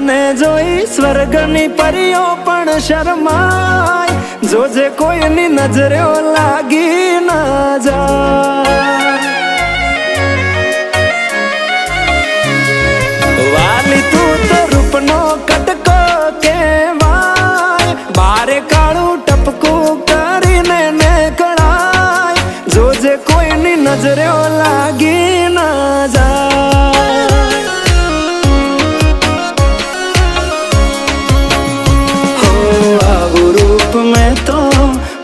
તને જોઈ સ્વર્ગની પરીઓ પણ શરમાય, જોજે કોઈની નજરે લાગી ના જાય। વાલી તું તો રૂપનો કટકો કહેવાય, બારે કાળું ટપકું કરીને નીકળાય, જોજે કોઈની નજરે લાગી ના જાય। હો આવું રૂપ મેં તો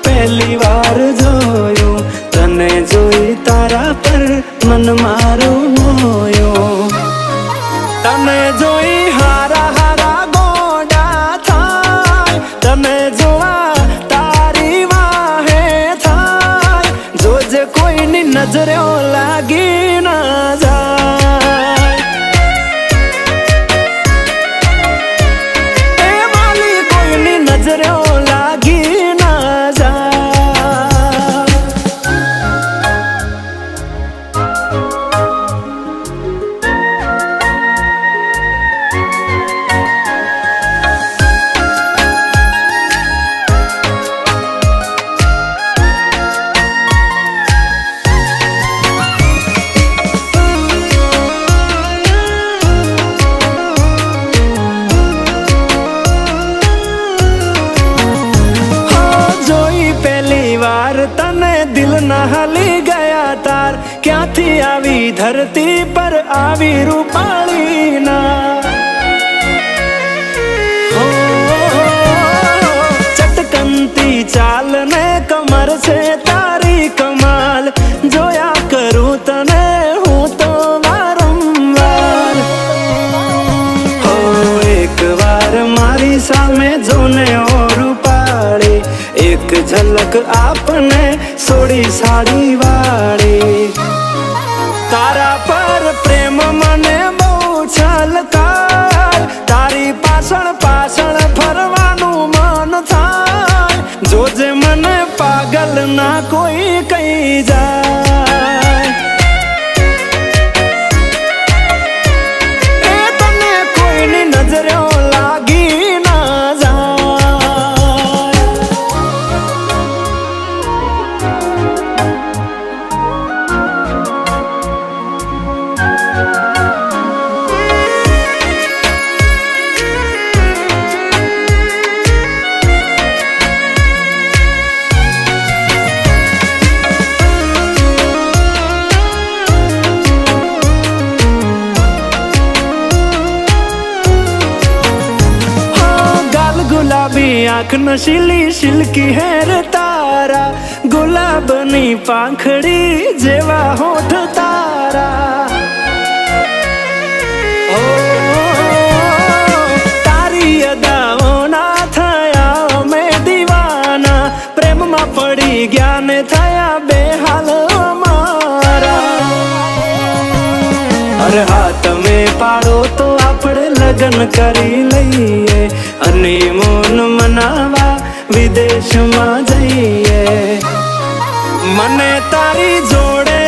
પહેલી વાર જોયું, તને જોઈ તારા પર મન મારું મોયું, તને જોઈ હારા હારા ગોડા થાય, તને જોવા તારી વાહે થાય, જોજે કોઈની નજરે લાગી ના જાય। એ વાલી કોઈની નજરે લાગી ના જાય। તને દિલ ના હલી ગયા તાર, ક્યાંથી આવી ધરતી પર આવી રૂપાળી ના। ચટકનતી ચાલ ને કમર છે તારી કમાલ, જોયા કરું તને હું તો વારંવાર। હો એક વાર મારી સામે જોને ઓ રૂપાળી, એક ઝલક આપને સોડી સાડી વાળી, તારા પર પ્રેમ મને બહુ છલકાય, તારી પાછળ પાછળ ફરવાનું મન થાય, જોજે મને પાગલ ના કોઈ કહી જાય। એ તને કોઈની નજરે લાગી ના જાય। गुलाबी आँख नशीली सिल्की हेर तारा, गुलाबनी પાંખડી જેવા હોઠ તારા। ઓ તારી અદાઓના થયા અમે દીવાના, પ્રેમમાં પડી ગયા ને થયા બેહાલ અમારા। અરે હા તમે પાડો તો આપણે લગ્ન કરી લઈએ, અને મોન મનાવા વિદેશમાં જઈએ, મને તારી જોડે